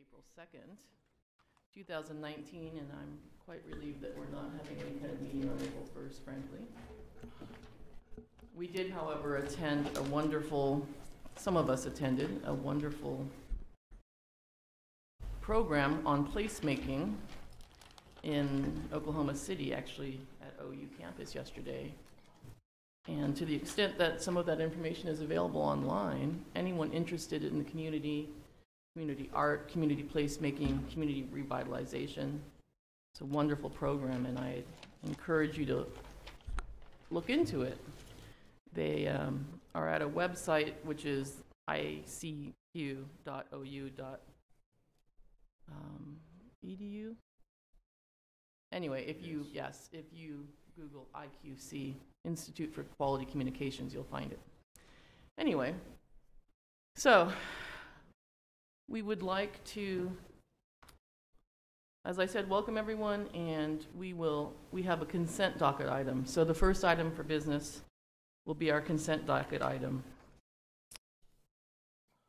April 2nd, 2019, and I'm quite relieved that we're not having any kind of meeting on April 1st, frankly. We did, however, attend a wonderful, some of us attended a wonderful program on placemaking in Oklahoma City, actually at OU campus yesterday. And to the extent that some of that information is available online, anyone interested in the community art, community placemaking, community revitalization, it's a wonderful program, and I encourage you to look into it. They are at a website which is icq.ou.edu. Anyway, if you Google IQC, Institute for Quality Communications, you'll find it. Anyway, so we would like to, as I said, welcome everyone, and we have a consent docket item. So the first item for business will be our consent docket item.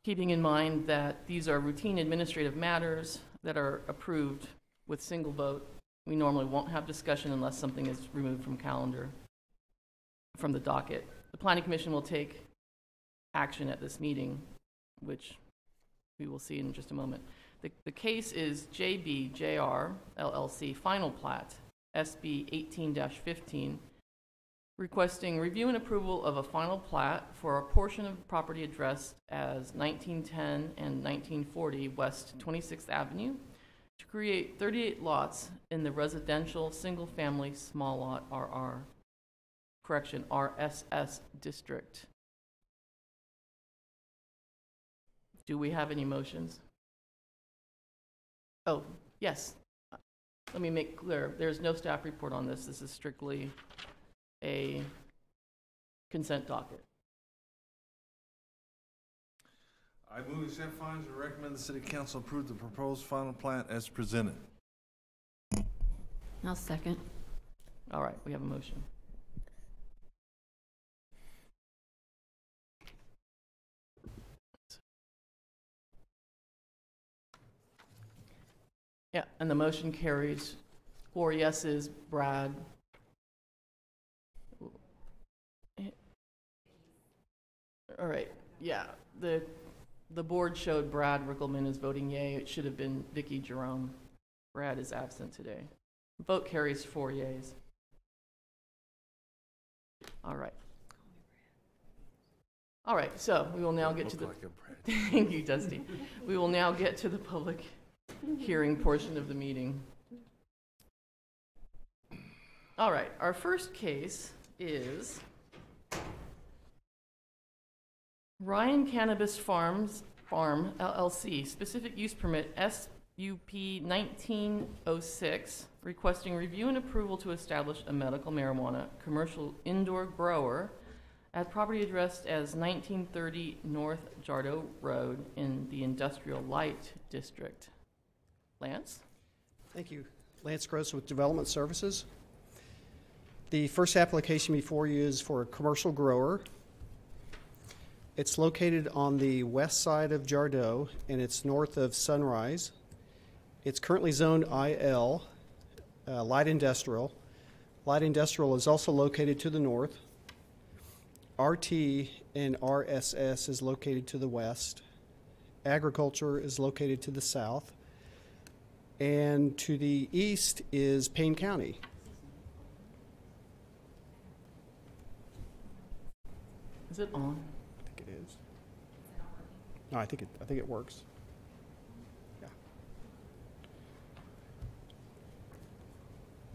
Keeping in mind that these are routine administrative matters that are approved with single vote. We normally won't have discussion unless something is removed from the docket. The Planning Commission will take action at this meeting, which we will see in just a moment. The case is JBJR LLC Final Plat, SB 18-15, requesting review and approval of a final plat for a portion of property addressed as 1910 and 1940 West 26th Avenue to create 38 lots in the residential single-family small lot RSS district. Do we have any motions? Oh, yes. Let me make clear, there's no staff report on this. This is strictly a consent docket. I move to accept findings and recommend the City Council approve the proposed final plat as presented. I'll second. All right, we have a motion. Yeah, and the motion carries 4 yeses, Brad. All right, yeah, the board showed Brad Rickelman as voting yay. It should have been Vicki Jerome. Brad is absent today. Vote carries 4 yeas. All right. All right, so we will now get to the... Thank you, Dusty. We will now get to the public hearing portion of the meeting. All right, our first case is Ryan Cannabis Farm LLC, specific use permit SUP 1906, requesting review and approval to establish a medical marijuana commercial indoor grower at property addressed as 1930 North Jardo Road in the Industrial Light District. Lance? Thank you. Lance Gross with Development Services. The first application before you is for a commercial grower. It's located on the west side of Jardo, and it's north of Sunrise. It's currently zoned IL, light industrial. Light industrial is also located to the north. RT and RSS is located to the west. Agriculture is located to the south. And to the east is Payne County. Is it on? I think it is. No, I think it works. Yeah.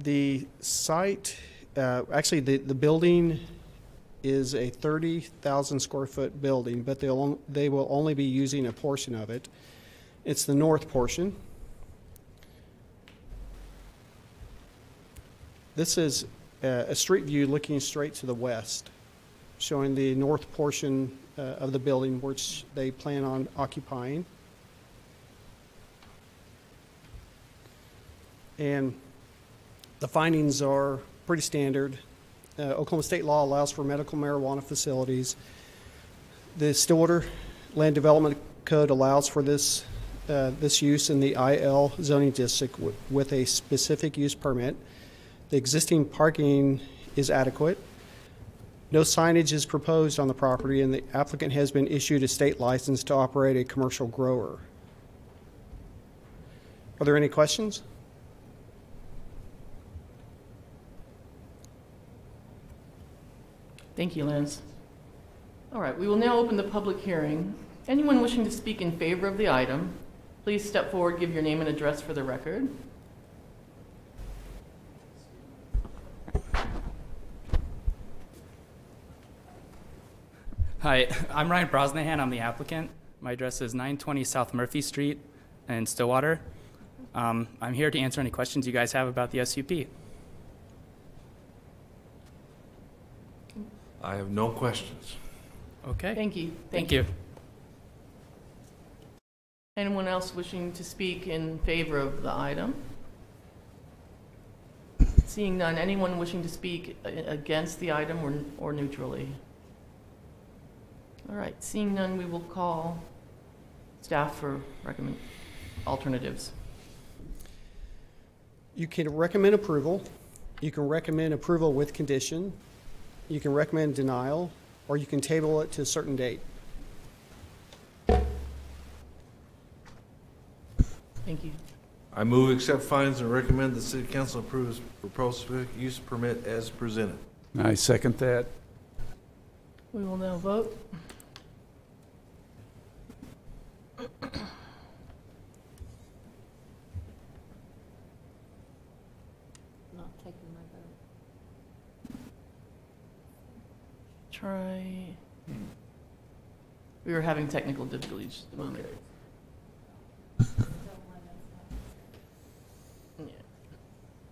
The site, actually the building is a 30,000 square foot building, but they will only be using a portion of it. It's the north portion. This is a street view looking straight to the west, showing the north portion of the building which they plan on occupying. And the findings are pretty standard. Oklahoma state law allows for medical marijuana facilities. The Stillwater Land Development Code allows for this this use in the IL zoning district with a specific use permit. The existing parking is adequate. No signage is proposed on the property, and the applicant has been issued a state license to operate a commercial grower. Are there any questions? Thank you, Lance. All right, we will now open the public hearing. Anyone wishing to speak in favor of the item, please step forward, give your name and address for the record. Hi, I'm Ryan Brosnahan. I'm the applicant. My address is 920 South Murphy Street in Stillwater. I'm here to answer any questions you guys have about the SUP. I have no questions. Okay. Thank you. Thank you. Anyone else wishing to speak in favor of the item? Seeing none, anyone wishing to speak against the item or neutrally? All right, seeing none, we will call staff for alternatives. You can recommend approval. You can recommend approval with condition. You can recommend denial, or you can table it to a certain date. Thank you. I move accept findings and recommend the city council approves proposed use permit as presented. I second that. We will now vote. Not taking my vote. Try. We were having technical difficulties just a moment. Yeah.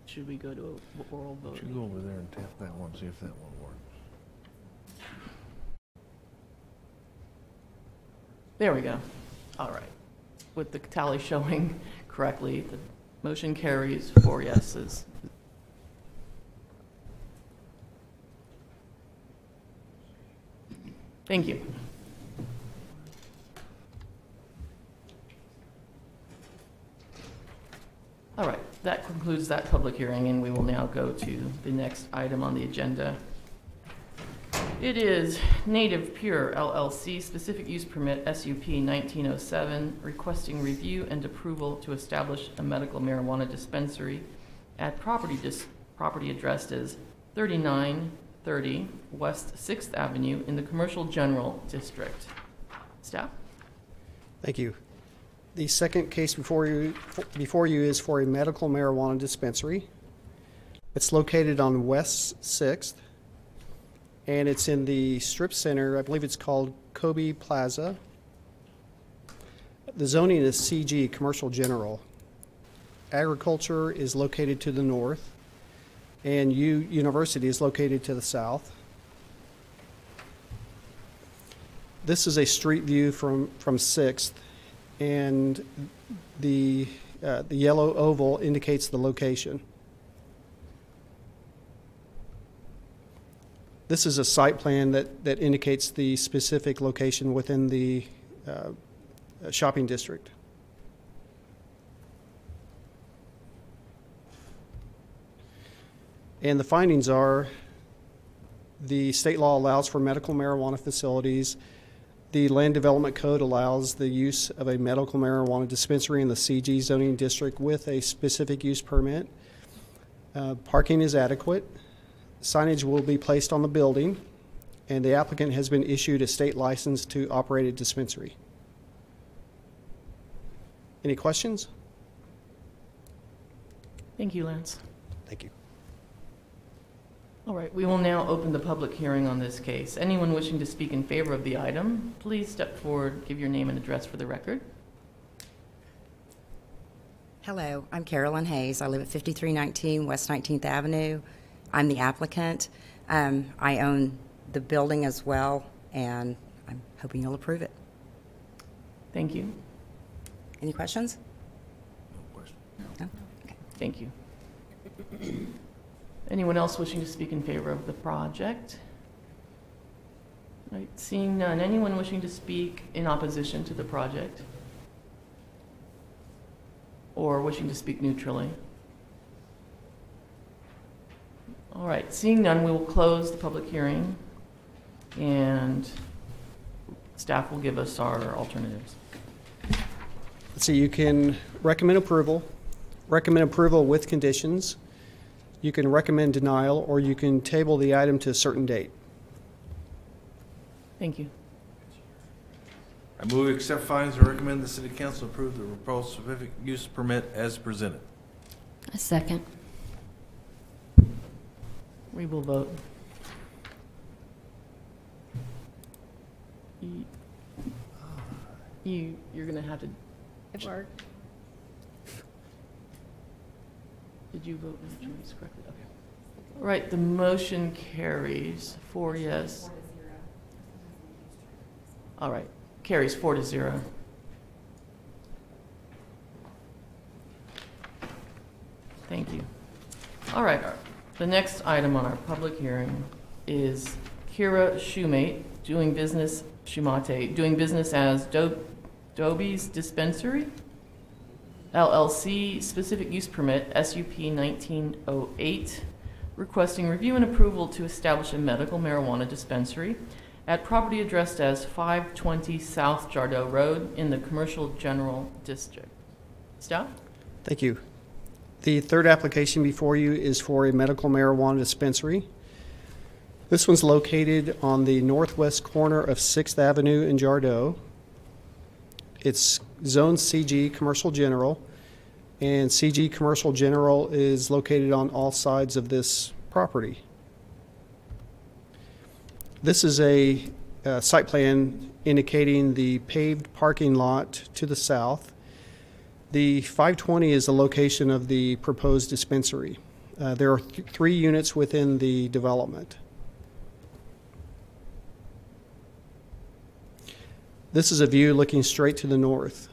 Should we go to an oral vote? Should go over there and tap that one, see if that one works. There we go. All right. With the tally showing correctly, the motion carries 4 yeses. Thank you. All right, that concludes that public hearing, and we will now go to the next item on the agenda. It is Native Pure LLC, specific use permit SUP 1907, requesting review and approval to establish a medical marijuana dispensary at property addressed as 3930 West 6th Avenue in the Commercial General District. Staff? Thank you. The second case before you is for a medical marijuana dispensary. It's located on West 6th, and it's in the strip center. I believe it's called Kobe Plaza. The zoning is CG, Commercial General. Agriculture is located to the north, and University is located to the south. This is a street view from 6th, and the yellow oval indicates the location. This is a site plan that indicates the specific location within the shopping district. And the findings are the state law allows for medical marijuana facilities. The Land Development Code allows the use of a medical marijuana dispensary in the CG zoning district with a specific use permit. Parking is adequate. Signage will be placed on the building, and the applicant has been issued a state license to operate a dispensary. Any questions? Thank you, Lance. Thank you. All right, we will now open the public hearing on this case. Anyone wishing to speak in favor of the item, please step forward, give your name and address for the record. Hello, I'm Carolyn Hayes. I live at 5319 West 19th Avenue. I'm the applicant. I own the building as well, and I'm hoping you'll approve it. Thank you. Any questions? No question. No? Okay. Thank you. Anyone else wishing to speak in favor of the project? Right, seeing none. Anyone wishing to speak in opposition to the project? or wishing to speak neutrally? All right, seeing none, we will close the public hearing, and staff will give us our alternatives. Let's see, you can recommend approval with conditions. You can recommend denial, or you can table the item to a certain date. Thank you. I move we accept findings and recommend the city council approve the proposed specific use permit as presented. A second. We will vote. You're gonna have to. Mark. Did you vote? Make sure it's corrected. Okay. All right, the motion carries 4 yes. All right, carries 4-0. Thank you. All right, the next item on our public hearing is Kira Shumate, doing business as Doby's Dispensary, LLC, specific use permit, SUP 1908, requesting review and approval to establish a medical marijuana dispensary at property addressed as 520 South Jardot Road in the Commercial General District. Staff? Thank you. The third application before you is for a medical marijuana dispensary. This one's located on the northwest corner of 6th Avenue in Jardot. It's Zone CG Commercial General, and CG Commercial General is located on all sides of this property. This is a site plan indicating the paved parking lot to the south. The 520 is the location of the proposed dispensary. There are 3 units within the development. This is a view looking straight to the north.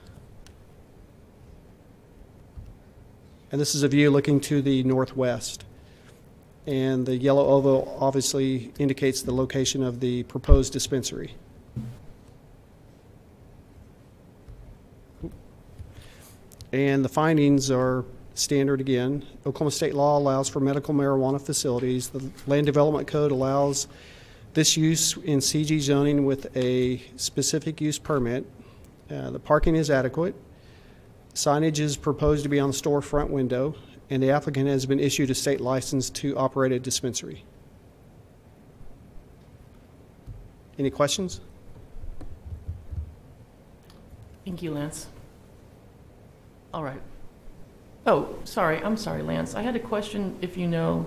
And this is a view looking to the northwest. And the yellow oval obviously indicates the location of the proposed dispensary. And the findings are standard again. Oklahoma state law allows for medical marijuana facilities. The Land Development Code allows this use in CG zoning with a specific use permit. The parking is adequate. Signage is proposed to be on the storefront window, and the applicant has been issued a state license to operate a dispensary. Any questions? Thank you, Lance. All right. Oh, sorry. I'm sorry, Lance. I had a question, if you know,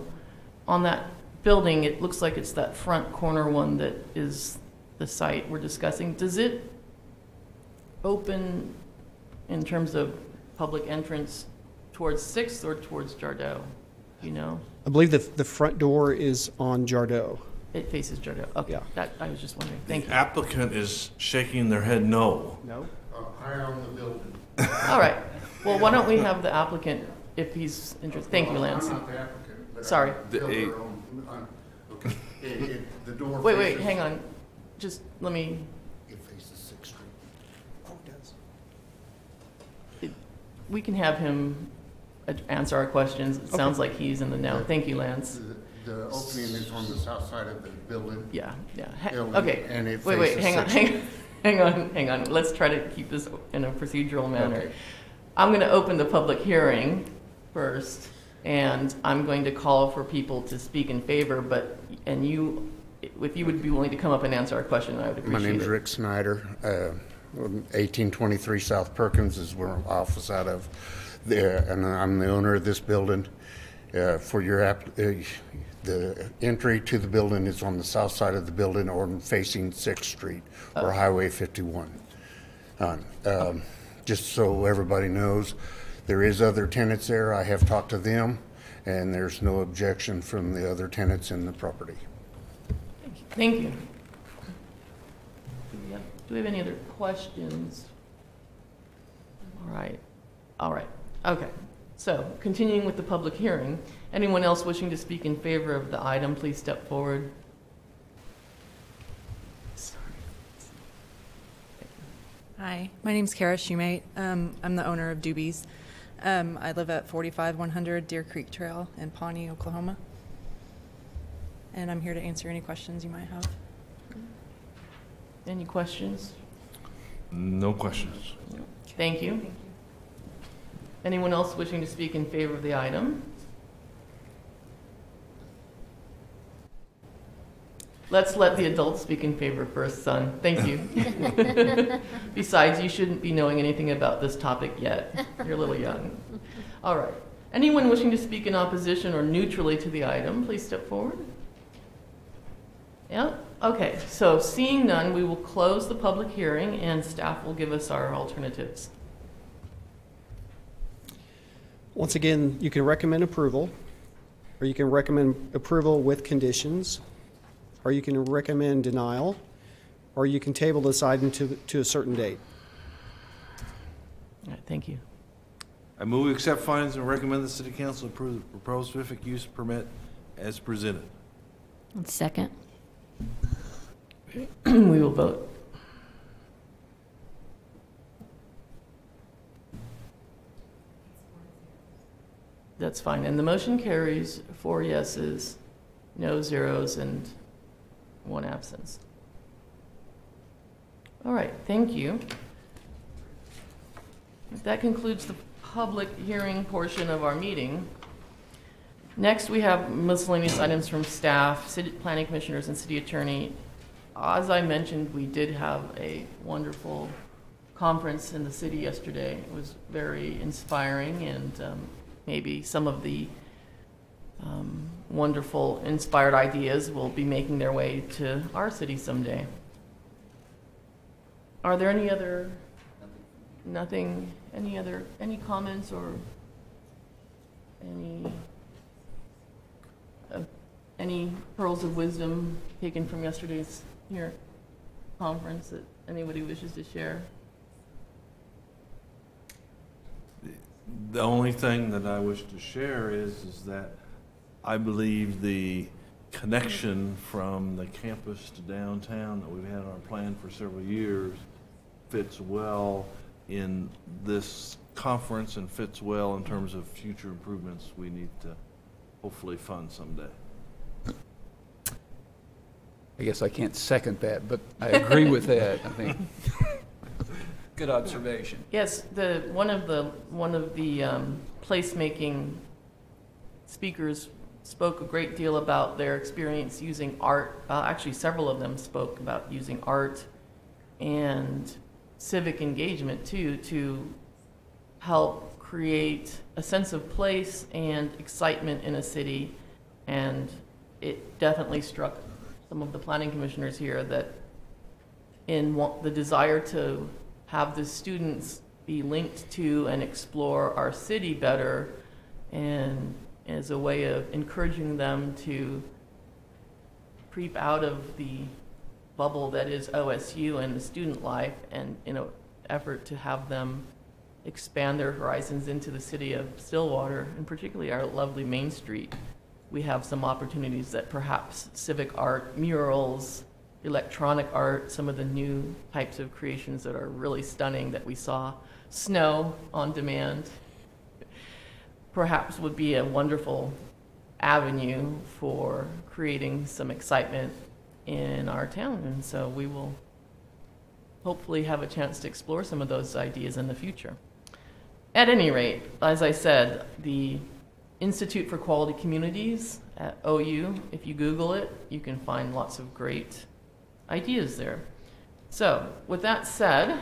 on that building. It looks like it's that front corner one that is the site we're discussing. Does it open in terms of public entrance towards 6th or towards Jardot? You know? I believe the front door is on Jardot. It faces Jardot. Okay. Yeah. That, I was just wondering. Thank The you. applicant is shaking their head no. No? I own the building. All right. Well, why don't we have the applicant if he's interested? Thank you, Lance. I'm not the applicant, but Sorry. I'm the builder okay. The door Wait, faces- hang on. Just let me, It faces 6th Street. Oh, it does. we can have him answer our questions. It sounds like he's in the know. Thank you, Lance. The opening is on the south side of the building. Yeah. Building, Okay. And it Wait, faces hang on, 6th. hang on. Let's try to keep this in a procedural manner. Okay. I'm going to open the public hearing first, and I'm going to call for people to speak in favor, and you, if you would be willing to come up and answer our question, I would appreciate it. My name's Rick Snyder. 1823 South Perkins is where our office out of there, and I'm the owner of this building. For your the entry to the building is on the south side of the building or facing 6th Street or Highway 51. Just so everybody knows, there is other tenants there. I have talked to them, and there's no objection from the other tenants in the property. Thank you. Do we have any other questions? All right. Okay. So, continuing with the public hearing, anyone else wishing to speak in favor of the item, please step forward. Hi, my name's Kara Shumate. I'm the owner of Doobie's. I live at 45100 Deer Creek Trail in Pawnee, Oklahoma. And I'm here to answer any questions you might have. Any questions? No questions. Thank you. Anyone else wishing to speak in favor of the item? Let's let the adults speak in favor first, son. Thank you. Besides, you shouldn't be knowing anything about this topic yet. You're a little young. All right. Anyone wishing to speak in opposition or neutrally to the item, please step forward. Yeah? Okay. So seeing none, we will close the public hearing and staff will give us our alternatives. Once again, you can recommend approval, or you can recommend approval with conditions, or you can recommend denial, or you can table this item to a certain date. All right, thank you. I move we accept findings and recommend the city council approve the proposed specific use permit as presented. Second. We will vote. That's fine. And the motion carries 4 yeses, no zeros, and 1 absence. All right, thank you. That concludes the public hearing portion of our meeting. Next, we have miscellaneous items from staff, city planning commissioners, and city attorney. As I mentioned, we did have a wonderful conference in the city yesterday. It was very inspiring, and maybe some of the wonderful inspired ideas will be making their way to our city someday. Are there any other, any comments or any pearls of wisdom taken from yesterday's here conference that anybody wishes to share? The only thing that I wish to share is that I believe the connection from the campus to downtown that we've had on our plan for several years fits well in this conference and fits well in terms of future improvements we need to hopefully fund someday. I guess I can't second that, but I agree with that. I think good observation. Yes, one of the placemaking speakers spoke a great deal about their experience using art. Actually, several of them spoke about using art and civic engagement too to help create a sense of place and excitement in a city. And it definitely struck some of the planning commissioners here that in the desire to have the students be linked to and explore our city better, and as a way of encouraging them to creep out of the bubble that is OSU and the student life, and in an effort to have them expand their horizons into the city of Stillwater, and particularly our lovely Main Street. We have some opportunities that perhaps civic art, murals, electronic art, some of the new types of creations that are really stunning that we saw, snow on demand, perhaps would be a wonderful avenue for creating some excitement in our town. And so we will hopefully have a chance to explore some of those ideas in the future. At any rate, as I said, the Institute for Quality Communities at OU, if you Google it, you can find lots of great ideas there. So, with that said,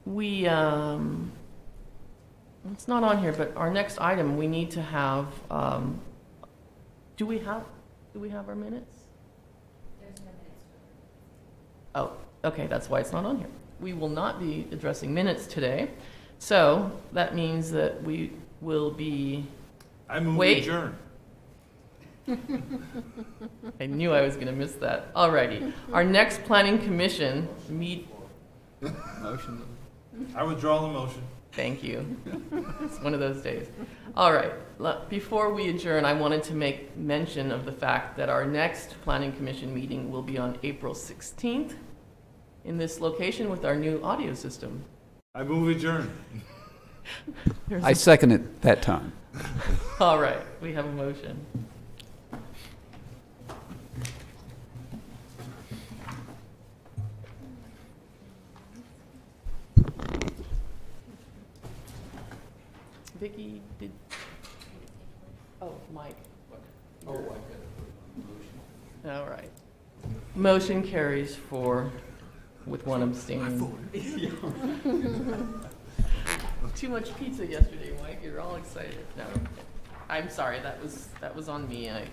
we, it's not on here, but our next item, we need to have, do we have our minutes? There's no minutes. Oh, okay, that's why it's not on here. We will not be addressing minutes today. So, that means that we will be... I move we adjourn. I knew I was going to miss that. Alrighty. Our next planning commission Motion. I withdraw the motion. Thank you. It's one of those days. All right. Before we adjourn, I wanted to make mention of the fact that our next planning commission meeting will be on April 16th in this location with our new audio system. I move adjourn. There's I second it that time. All right, we have a motion. Vicky, did, oh, Mike. Oh, I got a motion. All right. Motion carries with one abstaining. Too much pizza yesterday, Mike. You're all excited. No, I'm sorry. That was on me. Ugh.